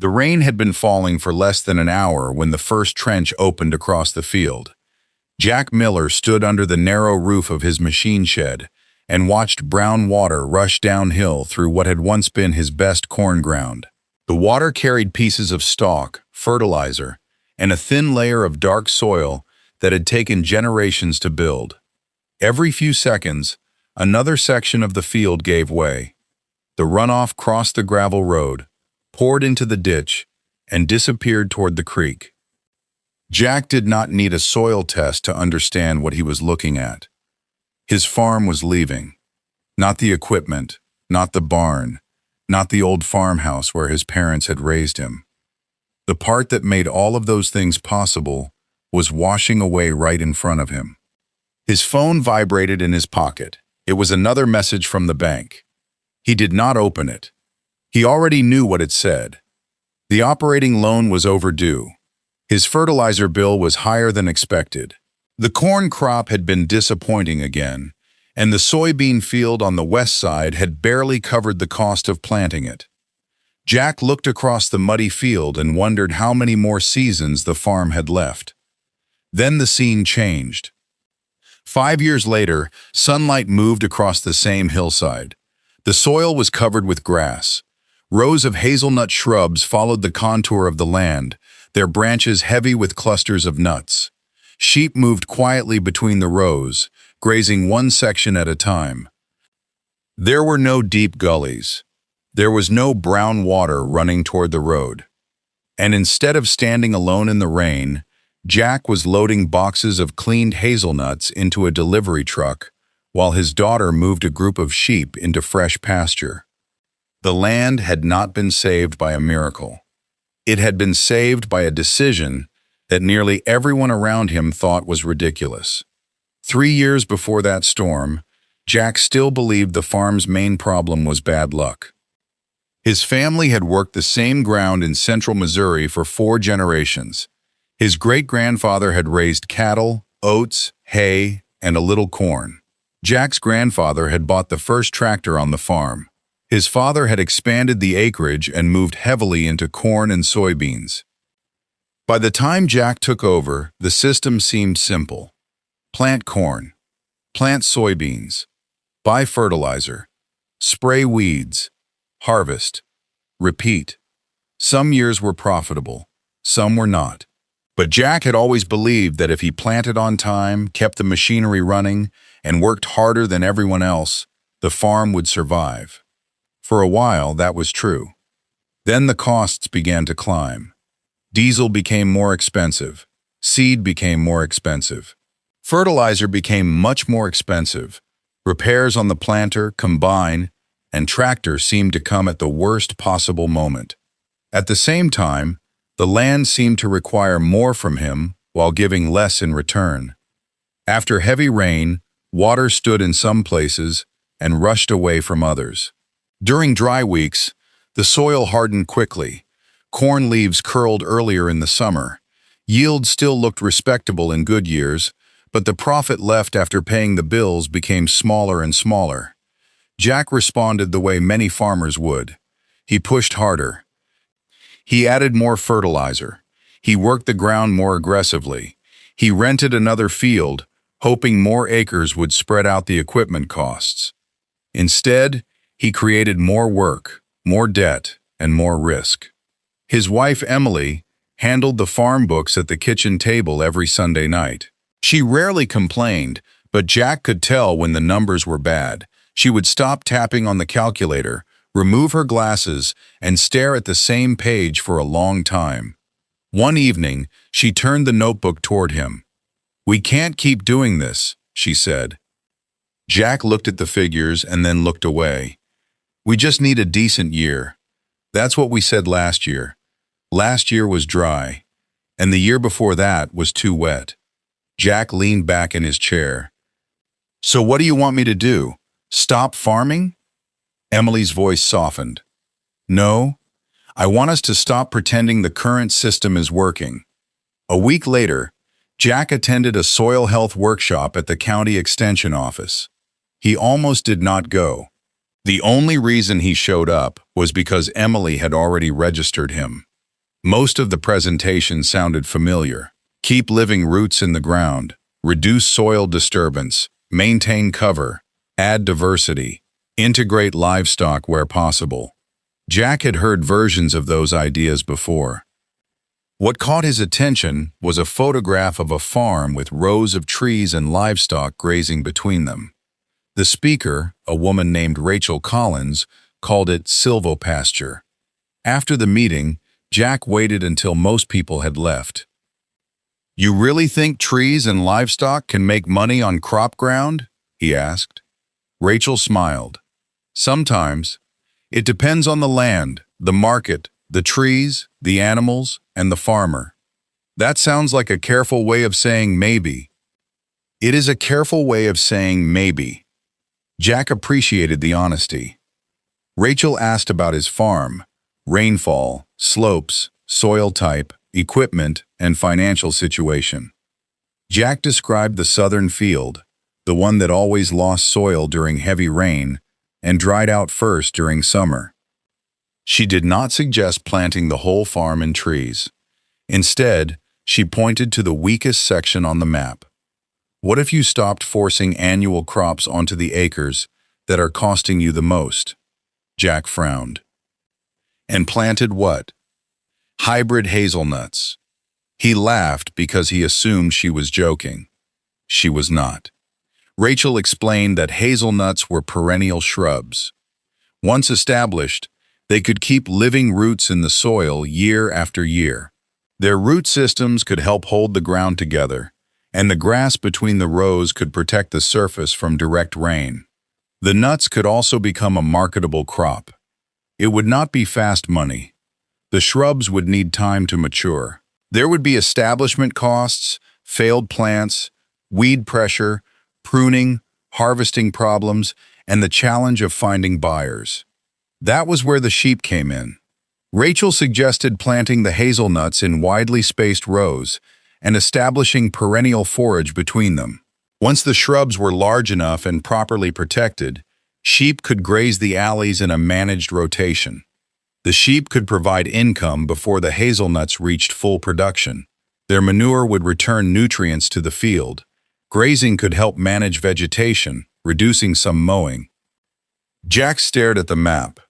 The rain had been falling for less than an hour when the first trench opened across the field. Jack Miller stood under the narrow roof of his machine shed and watched brown water rush downhill through what had once been his best corn ground. The water carried pieces of stalk, fertilizer, and a thin layer of dark soil that had taken generations to build. Every few seconds, another section of the field gave way. The runoff crossed the gravel road, poured into the ditch, and disappeared toward the creek. Jack did not need a soil test to understand what he was looking at. His farm was leaving. Not the equipment, not the barn, not the old farmhouse where his parents had raised him. The part that made all of those things possible was washing away right in front of him. His phone vibrated in his pocket. It was another message from the bank. He did not open it. He already knew what it said. The operating loan was overdue. His fertilizer bill was higher than expected. The corn crop had been disappointing again, and the soybean field on the west side had barely covered the cost of planting it. Jack looked across the muddy field and wondered how many more seasons the farm had left. Then the scene changed. 5 years later, sunlight moved across the same hillside. The soil was covered with grass. Rows of hazelnut shrubs followed the contour of the land, their branches heavy with clusters of nuts. Sheep moved quietly between the rows, grazing one section at a time. There were no deep gullies. There was no brown water running toward the road. And instead of standing alone in the rain, Jack was loading boxes of cleaned hazelnuts into a delivery truck while his daughter moved a group of sheep into fresh pasture. The land had not been saved by a miracle. It had been saved by a decision that nearly everyone around him thought was ridiculous. 3 years before that storm, Jack still believed the farm's main problem was bad luck. His family had worked the same ground in central Missouri for 4 generations. His great-grandfather had raised cattle, oats, hay, and a little corn. Jack's grandfather had bought the first tractor on the farm. His father had expanded the acreage and moved heavily into corn and soybeans. By the time Jack took over, the system seemed simple. Plant corn, plant soybeans, buy fertilizer, spray weeds, harvest, repeat. Some years were profitable, some were not. But Jack had always believed that if he planted on time, kept the machinery running, and worked harder than everyone else, the farm would survive. For a while, that was true. Then the costs began to climb. Diesel became more expensive. Seed became more expensive. Fertilizer became much more expensive. Repairs on the planter, combine, and tractor seemed to come at the worst possible moment. At the same time, the land seemed to require more from him while giving less in return. After heavy rain, water stood in some places and rushed away from others. During dry weeks, the soil hardened quickly. Corn leaves curled earlier in the summer. Yield still looked respectable in good years, but the profit left after paying the bills became smaller and smaller. Jack responded the way many farmers would. He pushed harder. He added more fertilizer. He worked the ground more aggressively. He rented another field, hoping more acres would spread out the equipment costs. Instead, he created more work, more debt, and more risk. His wife, Emily, handled the farm books at the kitchen table every Sunday night. She rarely complained, but Jack could tell when the numbers were bad. She would stop tapping on the calculator, remove her glasses, and stare at the same page for a long time. One evening, she turned the notebook toward him. "We can't keep doing this," she said. Jack looked at the figures and then looked away. "We just need a decent year. That's what we said last year. Last year was dry, and the year before that was too wet." Jack leaned back in his chair. "So what do you want me to do? Stop farming?" Emily's voice softened. "No, I want us to stop pretending the current system is working." A week later, Jack attended a soil health workshop at the county extension office. He almost did not go. The only reason he showed up was because Emily had already registered him. Most of the presentation sounded familiar. Keep living roots in the ground, reduce soil disturbance, maintain cover, add diversity, integrate livestock where possible. Jack had heard versions of those ideas before. What caught his attention was a photograph of a farm with rows of trees and livestock grazing between them. The speaker, a woman named Rachel Collins, called it silvopasture. After the meeting, Jack waited until most people had left. "You really think trees and livestock can make money on crop ground?" he asked. Rachel smiled. "Sometimes. It depends on the land, the market, the trees, the animals, and the farmer." "That sounds like a careful way of saying maybe." "It is a careful way of saying maybe." Jack appreciated the honesty. Rachel asked about his farm, rainfall, slopes, soil type, equipment, and financial situation. Jack described the southern field, the one that always lost soil during heavy rain and dried out first during summer. She did not suggest planting the whole farm in trees. Instead, she pointed to the weakest section on the map. "What if you stopped forcing annual crops onto the acres that are costing you the most?" Jack frowned. "And planted what?" "Hybrid hazelnuts." He laughed because he assumed she was joking. She was not. Rachel explained that hazelnuts were perennial shrubs. Once established, they could keep living roots in the soil year after year. Their root systems could help hold the ground together, and the grass between the rows could protect the surface from direct rain. The nuts could also become a marketable crop. It would not be fast money. The shrubs would need time to mature. There would be establishment costs, failed plants, weed pressure, pruning, harvesting problems, and the challenge of finding buyers. That was where the sheep came in. Rachel suggested planting the hazelnuts in widely spaced rows and establishing perennial forage between them. Once the shrubs were large enough and properly protected, sheep could graze the alleys in a managed rotation. The sheep could provide income before the hazelnuts reached full production. Their manure would return nutrients to the field. Grazing could help manage vegetation, reducing some mowing. Jack stared at the map.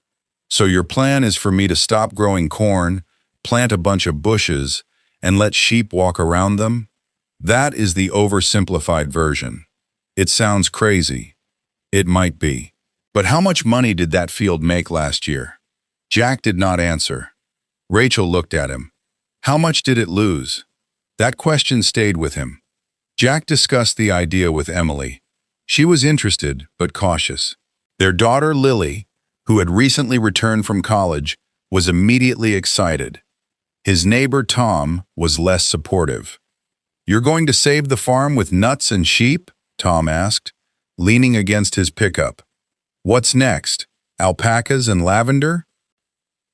"So your plan is for me to stop growing corn, plant a bunch of bushes, and let sheep walk around them?" That is the oversimplified version. It sounds crazy. It might be. But how much money did that field make last year? Jack did not answer. Rachel looked at him. How much did it lose? That question stayed with him. Jack discussed the idea with Emily. She was interested, but cautious. Their daughter, Lily, who had recently returned from college, was immediately excited. His neighbor, Tom, was less supportive. "You're going to save the farm with nuts and sheep?" Tom asked, leaning against his pickup. "What's next? Alpacas and lavender?"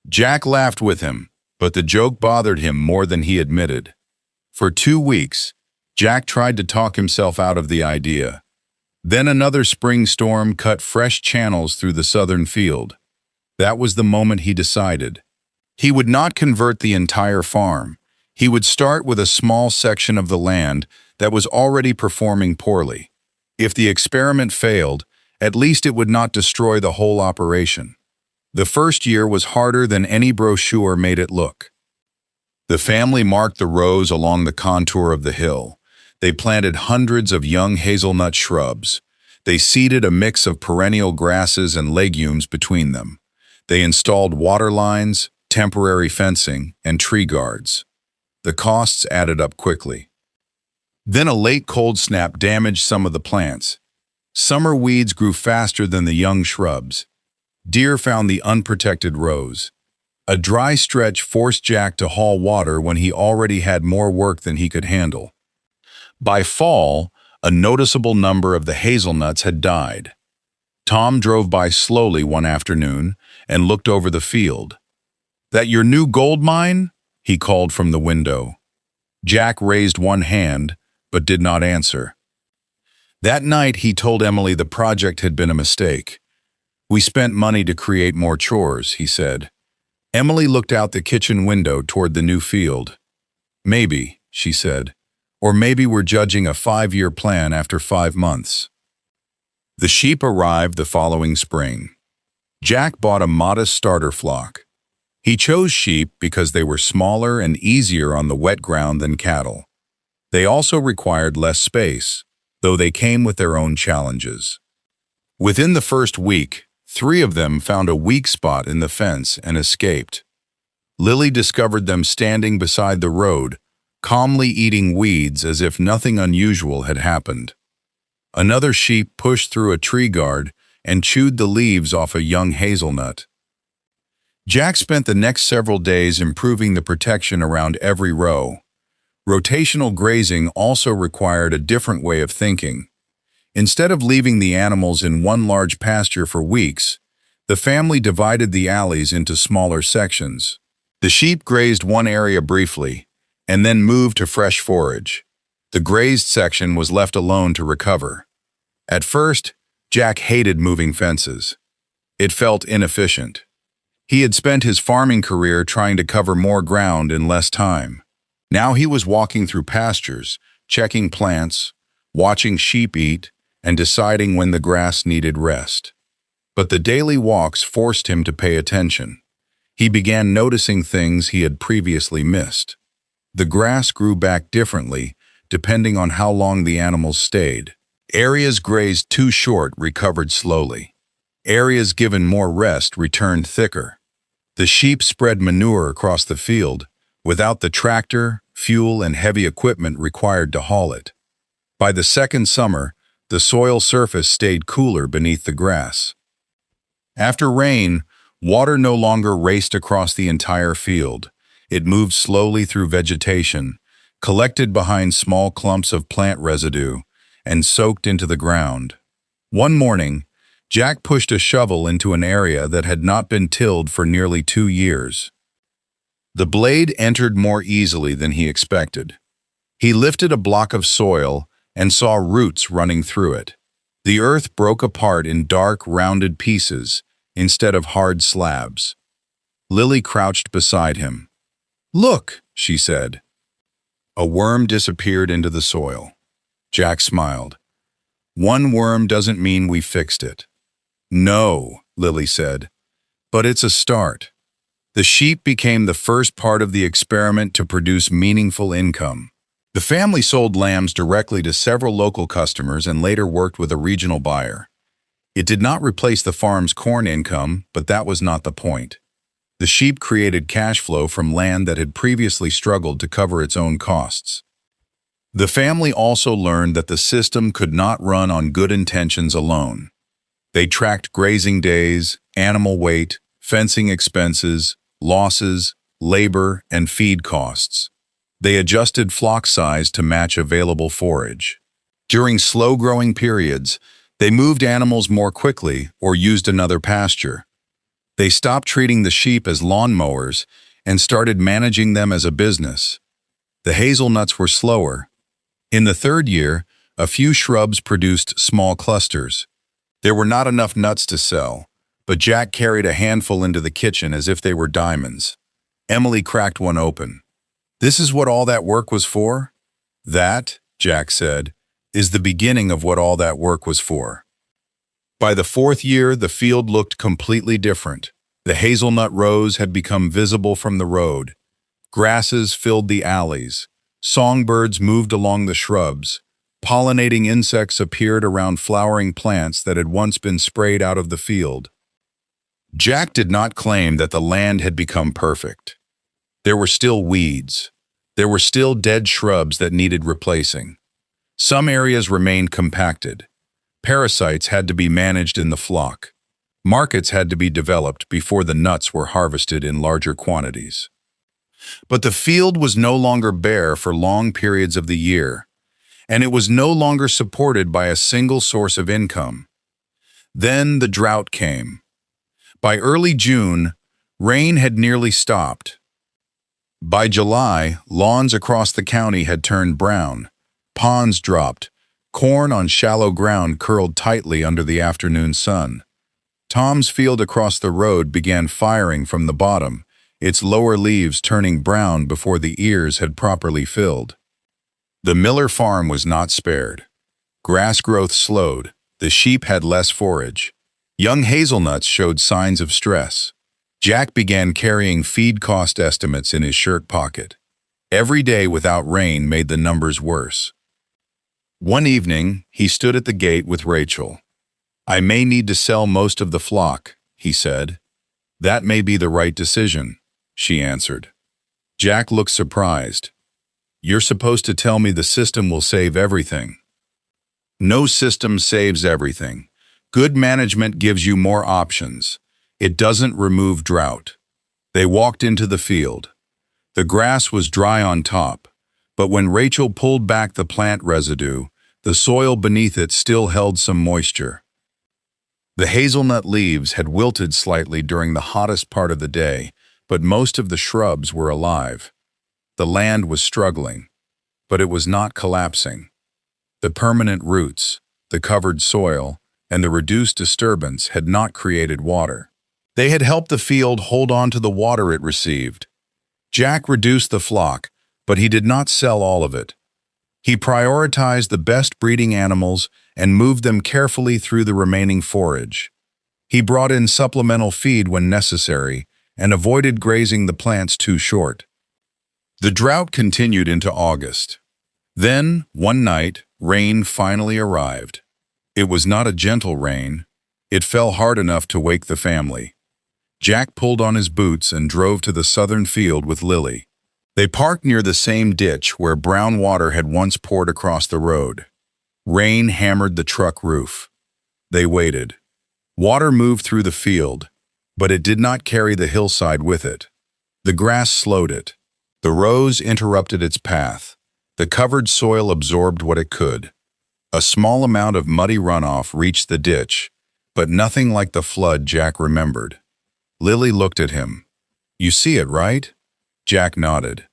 Jack laughed with him, but the joke bothered him more than he admitted. For 2 weeks, Jack tried to talk himself out of the idea. Then another spring storm cut fresh channels through the southern field. That was the moment he decided. He would not convert the entire farm. He would start with a small section of the land that was already performing poorly. If the experiment failed, at least it would not destroy the whole operation. The first year was harder than any brochure made it look. The family marked the rows along the contour of the hill. They planted hundreds of young hazelnut shrubs. They seeded a mix of perennial grasses and legumes between them. They installed water lines, temporary fencing, and tree guards. The costs added up quickly. Then a late cold snap damaged some of the plants. Summer weeds grew faster than the young shrubs. Deer found the unprotected rows. A dry stretch forced Jack to haul water when he already had more work than he could handle. By fall, a noticeable number of the hazelnuts had died. Tom drove by slowly one afternoon and looked over the field. "That your new gold mine?" he called from the window. Jack raised one hand, but did not answer. That night he told Emily the project had been a mistake. "We spent money to create more chores," he said. Emily looked out the kitchen window toward the new field. Maybe, she said, or maybe we're judging a 5-year plan after 5 months. The sheep arrived the following spring. Jack bought a modest starter flock. He chose sheep because they were smaller and easier on the wet ground than cattle. They also required less space, though they came with their own challenges. Within the first week, 3 of them found a weak spot in the fence and escaped. Lily discovered them standing beside the road, calmly eating weeds as if nothing unusual had happened. Another sheep pushed through a tree guard and chewed the leaves off a young hazelnut. Jack spent the next several days improving the protection around every row. Rotational grazing also required a different way of thinking. Instead of leaving the animals in one large pasture for weeks, the family divided the alleys into smaller sections. The sheep grazed one area briefly, and then moved to fresh forage. The grazed section was left alone to recover. At first, Jack hated moving fences. It felt inefficient. He had spent his farming career trying to cover more ground in less time. Now he was walking through pastures, checking plants, watching sheep eat, and deciding when the grass needed rest. But the daily walks forced him to pay attention. He began noticing things he had previously missed. The grass grew back differently, depending on how long the animals stayed. Areas grazed too short recovered slowly. Areas given more rest returned thicker. The sheep spread manure across the field, without the tractor, fuel, and heavy equipment required to haul it. By the second summer, the soil surface stayed cooler beneath the grass. After rain, water no longer raced across the entire field. It moved slowly through vegetation, collected behind small clumps of plant residue, and soaked into the ground. One morning, Jack pushed a shovel into an area that had not been tilled for nearly 2 years. The blade entered more easily than he expected. He lifted a block of soil and saw roots running through it. The earth broke apart in dark, rounded pieces instead of hard slabs. Lily crouched beside him. "Look," she said. A worm disappeared into the soil. Jack smiled. "One worm doesn't mean we fixed it." "No," Lily said, "but it's a start." The sheep became the first part of the experiment to produce meaningful income. The family sold lambs directly to several local customers and later worked with a regional buyer. It did not replace the farm's corn income, but that was not the point. The sheep created cash flow from land that had previously struggled to cover its own costs. The family also learned that the system could not run on good intentions alone. They tracked grazing days, animal weight, fencing expenses, losses, labor, and feed costs. They adjusted flock size to match available forage. During slow-growing periods, they moved animals more quickly or used another pasture. They stopped treating the sheep as lawn mowers and started managing them as a business. The hazelnuts were slower. In the 3rd year, a few shrubs produced small clusters. There were not enough nuts to sell, but Jack carried a handful into the kitchen as if they were diamonds. Emily cracked one open. "This is what all that work was for?" "That," Jack said, "is the beginning of what all that work was for." By the 4th year, the field looked completely different. The hazelnut rows had become visible from the road. Grasses filled the alleys. Songbirds moved along the shrubs. Pollinating insects appeared around flowering plants that had once been sprayed out of the field. Jack did not claim that the land had become perfect. There were still weeds. There were still dead shrubs that needed replacing. Some areas remained compacted. Parasites had to be managed in the flock. Markets had to be developed before the nuts were harvested in larger quantities. But the field was no longer bare for long periods of the year, and it was no longer supported by a single source of income. Then the drought came. By early June, rain had nearly stopped. By July, lawns across the county had turned brown. Ponds dropped. Corn on shallow ground curled tightly under the afternoon sun. Tom's field across the road began firing from the bottom, its lower leaves turning brown before the ears had properly filled. The Miller farm was not spared. Grass growth slowed, the sheep had less forage. Young hazelnuts showed signs of stress. Jack began carrying feed cost estimates in his shirt pocket. Every day without rain made the numbers worse. One evening, he stood at the gate with Rachel. "I may need to sell most of the flock," he said. "That may be the right decision," she answered. Jack looked surprised. "You're supposed to tell me the system will save everything." "No system saves everything. Good management gives you more options. It doesn't remove drought." They walked into the field. The grass was dry on top, but when Rachel pulled back the plant residue, the soil beneath it still held some moisture. The hazelnut leaves had wilted slightly during the hottest part of the day, but most of the shrubs were alive. The land was struggling, but it was not collapsing. The permanent roots, the covered soil, and the reduced disturbance had not created water. They had helped the field hold on to the water it received. Jack reduced the flock, but he did not sell all of it. He prioritized the best breeding animals and moved them carefully through the remaining forage. He brought in supplemental feed when necessary and avoided grazing the plants too short. The drought continued into August. Then, one night, rain finally arrived. It was not a gentle rain. It fell hard enough to wake the family. Jack pulled on his boots and drove to the southern field with Lily. They parked near the same ditch where brown water had once poured across the road. Rain hammered the truck roof. They waited. Water moved through the field, but it did not carry the hillside with it. The grass slowed it. The rows interrupted its path. The covered soil absorbed what it could. A small amount of muddy runoff reached the ditch, but nothing like the flood Jack remembered. Lily looked at him. "You see it, right?" Jack nodded.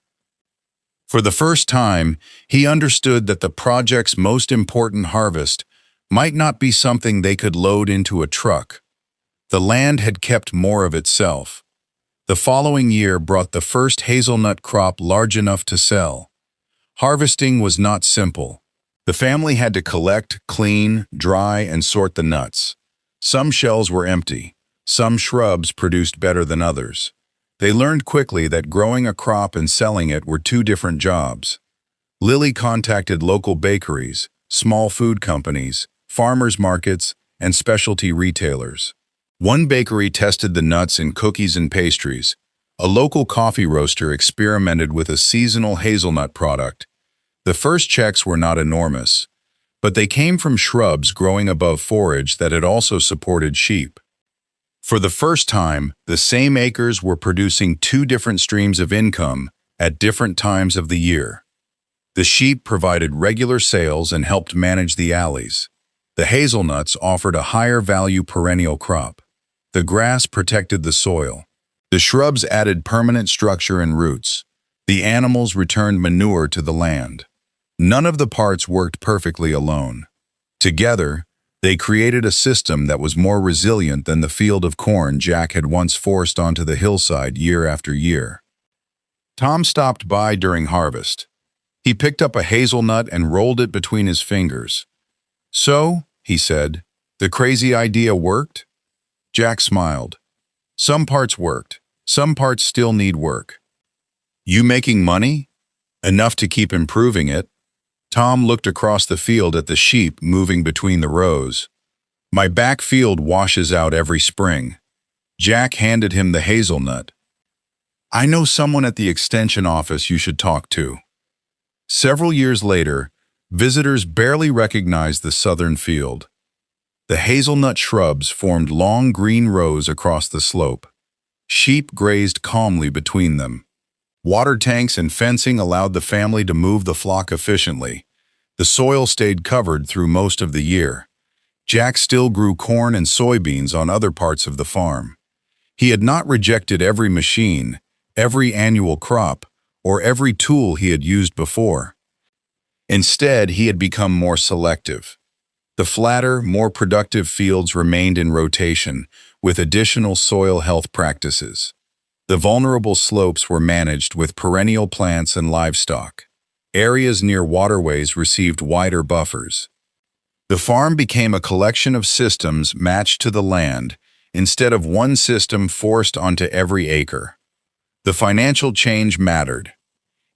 For the first time, he understood that the project's most important harvest might not be something they could load into a truck. The land had kept more of itself. The following year brought the first hazelnut crop large enough to sell. Harvesting was not simple. The family had to collect, clean, dry, and sort the nuts. Some shells were empty. Some shrubs produced better than others. They learned quickly that growing a crop and selling it were two different jobs. Lily contacted local bakeries, small food companies, farmers markets, and specialty retailers. One bakery tested the nuts in cookies and pastries. A local coffee roaster experimented with a seasonal hazelnut product. The first checks were not enormous, but they came from shrubs growing above forage that had also supported sheep. For the first time, the same acres were producing two different streams of income at different times of the year. The sheep provided regular sales and helped manage the alleys. The hazelnuts offered a higher value perennial crop. The grass protected the soil. The shrubs added permanent structure and roots. The animals returned manure to the land. None of the parts worked perfectly alone. Together, they created a system that was more resilient than the field of corn Jack had once forced onto the hillside year after year. Tom stopped by during harvest. He picked up a hazelnut and rolled it between his fingers. "So," he said, "the crazy idea worked?" Jack smiled. "Some parts worked. Some parts still need work." "You making money?" "Enough to keep improving it." Tom looked across the field at the sheep moving between the rows. "My back field washes out every spring." Jack handed him the hazelnut. "I know someone at the extension office you should talk to." Several years later, visitors barely recognized the southern field. The hazelnut shrubs formed long green rows across the slope. Sheep grazed calmly between them. Water tanks and fencing allowed the family to move the flock efficiently. The soil stayed covered through most of the year. Jack still grew corn and soybeans on other parts of the farm. He had not rejected every machine, every annual crop, or every tool he had used before. Instead, he had become more selective. The flatter, more productive fields remained in rotation, with additional soil health practices. The vulnerable slopes were managed with perennial plants and livestock. Areas near waterways received wider buffers. The farm became a collection of systems matched to the land, instead of one system forced onto every acre. The financial change mattered.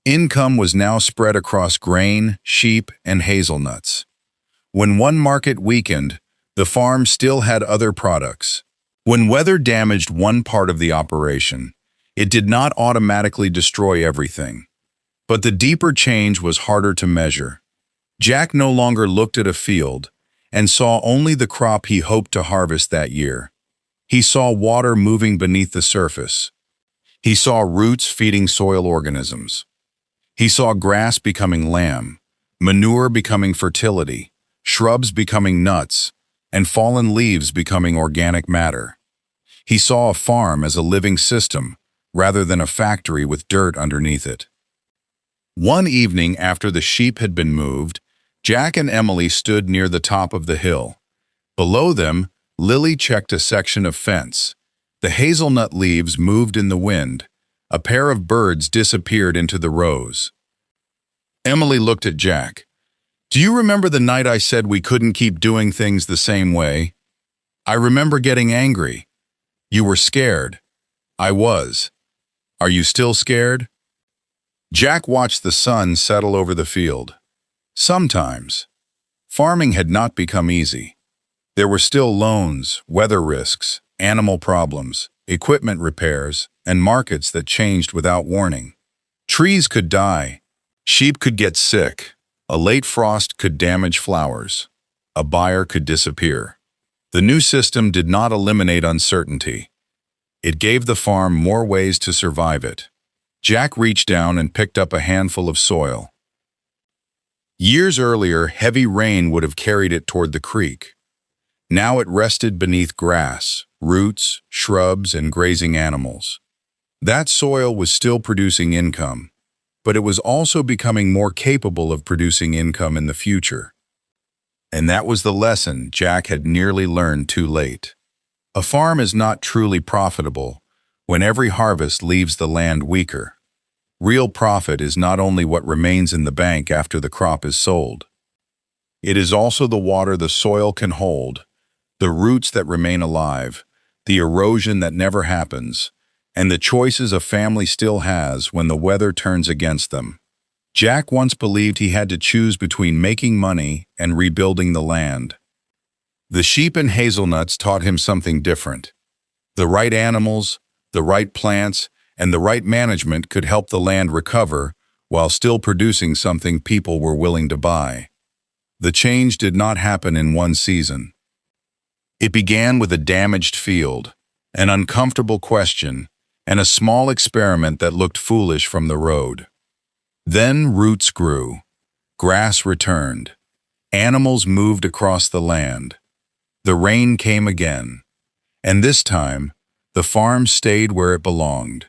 Income was now spread across grain, sheep, and hazelnuts. When one market weakened, the farm still had other products. When weather damaged one part of the operation, it did not automatically destroy everything. But the deeper change was harder to measure. Jack no longer looked at a field and saw only the crop he hoped to harvest that year. He saw water moving beneath the surface. He saw roots feeding soil organisms. He saw grass becoming lamb, manure becoming fertility, shrubs becoming nuts, and fallen leaves becoming organic matter. He saw a farm as a living system, rather than a factory with dirt underneath it. One evening after the sheep had been moved, Jack and Emily stood near the top of the hill. Below them, Lily checked a section of fence. The hazelnut leaves moved in the wind. A pair of birds disappeared into the rows. Emily looked at Jack. "Do you remember the night I said we couldn't keep doing things the same way? I remember getting angry. You were scared. I was. Are you still scared?" Jack watched the sun settle over the field. Sometimes. Farming had not become easy. There were still loans, weather risks, animal problems, equipment repairs, and markets that changed without warning. Trees could die. Sheep could get sick. A late frost could damage flowers. A buyer could disappear. The new system did not eliminate uncertainty. It gave the farm more ways to survive it. Jack reached down and picked up a handful of soil. Years earlier, heavy rain would have carried it toward the creek. Now it rested beneath grass, roots, shrubs, and grazing animals. That soil was still producing income, but it was also becoming more capable of producing income in the future. And that was the lesson Jack had nearly learned too late. A farm is not truly profitable when every harvest leaves the land weaker. Real profit is not only what remains in the bank after the crop is sold. It is also the water the soil can hold, the roots that remain alive, the erosion that never happens, and the choices a family still has when the weather turns against them. Jack once believed he had to choose between making money and rebuilding the land. The sheep and hazelnuts taught him something different. The right animals, the right plants, and the right management could help the land recover while still producing something people were willing to buy. The change did not happen in one season. It began with a damaged field, an uncomfortable question, and a small experiment that looked foolish from the road. Then roots grew, grass returned, animals moved across the land. The rain came again, and this time, the farm stayed where it belonged.